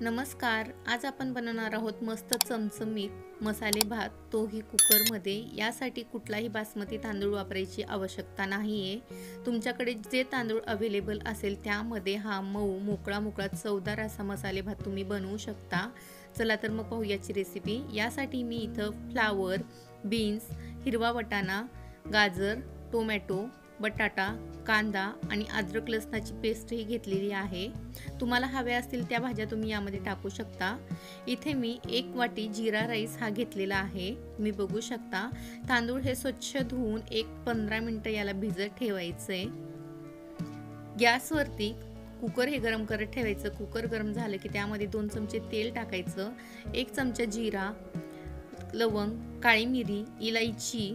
नमस्कार. आज आपण बनवणार आहोत मस्त चमचमीत मसाले भात, तोही कुकरमध्ये. यासाठी कुठलाही बासमती तांदूळ वापरायची आवश्यकता नाही आहे. तुमच्याकडे जे तांदूळ अवेलेबल असेल त्यामध्ये हा मऊ मोकळा चवदार असा मसाले भात तुम्ही बनवू शकता. चला तर मग पाहू याची रेसिपी. यासाठी मी इथं फ्लावर, बीन्स, हिरवा वाटाणा, गाजर, टोमॅटो, बटाटा, कांदा आणि अद्रक लसणाची पेस्ट ही घेतलेली आहे. तुम्हाला हव्या असतील त्या भाज्या तुम्ही यामध्ये टाकू शकता. इथे मी 1 वाटी जीरा राईस हा घेतलेला आहे. तुम्ही बघू शकता. तांदूळ हे स्वच्छ धुवून 15 मिनिटं याला भिजत ठेवायचे. गॅसवरती कुकर हे गरम करत ठेवायचं. कुकर गरम झालं की त्यामध्ये 2 चमचे तेल टाकायचं. 1 चमचा जीरा, लवंग, काळी मिरी, इलायची,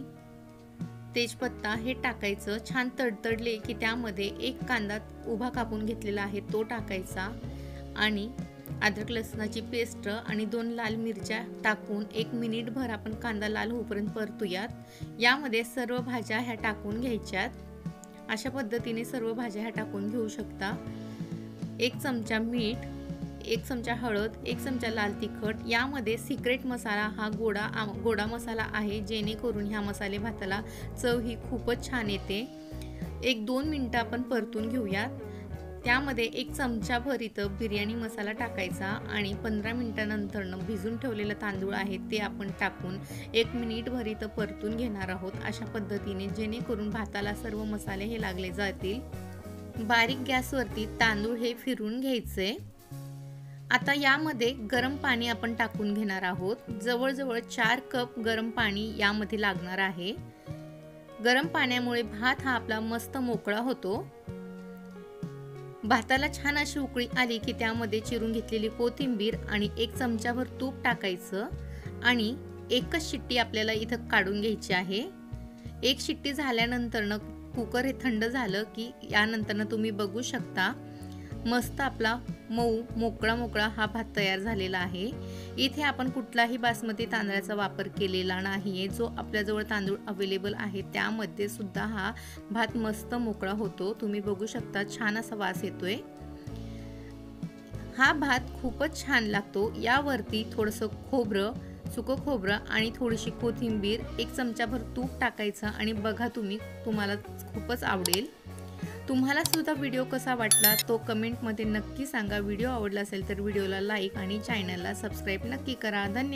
तेजपत्ता हे टाकायचं. छान तडतडले की त्यामध्ये 1 कांदा उभा कापून घेतलेला आहे तो टाकायचा आणि अद्रक लसणाची पेस्ट आणि 2 लाल मिरच्या टाकून 1 मिनिटभर आपण कांदा लाल होईपर्यंत परतूयात. यामध्ये सर्व भाज्या ह्या टाकून घ्यायच्यात. अशा पद्धतीने सर्व भाज्या ह्या टाकून घेऊ शकता. 1 चमचा मीठ, 1 चमचा हळद, 1 चमचा लाल तिखट. यामध्ये सिक्रेट मसाला हा गोडा मसाला आहे, जेणेकरून ह्या मसाले भाताला चव ही खूपच छान येते. 1-2 मिनिटं आपण परतून घेऊयात. त्यामध्ये 1 चमचाभर इथं बिर्याणी मसाला टाकायचा आणि 15 मिनिटानंतर भिजून ठेवलेलं तांदूळ आहे ते आपण टाकून 1 मिनिटभर इथं परतून घेणार आहोत. अशा पद्धतीने जेणेकरून भाताला सर्व मसाले हे लागले जातील. बारीक गॅसवरती तांदूळ हे फिरून घ्यायचे. आता यामध्ये गरम पाणी आपण टाकून घेणार आहोत. जवळजवळ 4 कप गरम पाणी यामध्ये लागणार आहे. गरम पाण्यामुळे भात हा आपला मस्त मोकळा होतो. भाताला छान अशी उकळी आली की त्यामध्ये चिरून घेतलेली कोथिंबीर आणि 1 चमचाभर तूप टाकायचं आणि एकच शिट्टी आपल्याला इथं काढून घ्यायची आहे. 1 शिट्टी झाल्यानंतर कुकर हे थंड झालं की यानंतर तुम्ही बघू शकता मस्त आपला मऊ मोकळा हा भात तयार झालेला आहे. इथे आपण कुठलाही बासमती तांदळाचा वापर केलेला नाहीये. जो आपल्याजवळ तांदूळ अवेलेबल आहे त्यामध्ये सुद्धा हा भात मस्त मोकळा होतो. तुम्ही बघू शकता छान असा वास येतोय. हा भात खूपच छान लागतो. यावरती थोडंसं खोबरं, सुकं खोबरं आणि थोडीशी कोथिंबीर, 1 चमचाभर तूप टाकायचं आणि बघा तुम्हाला खूपच आवडेल. तुम्हाला सुद्धा व्हिडिओ कसा वाटला तो कमेंटमध्ये नक्की सांगा. व्हिडिओ आवडला असेल तर व्हिडिओला लाईक आणि चॅनलला सबस्क्राईब नक्की करा. धन्यवाद.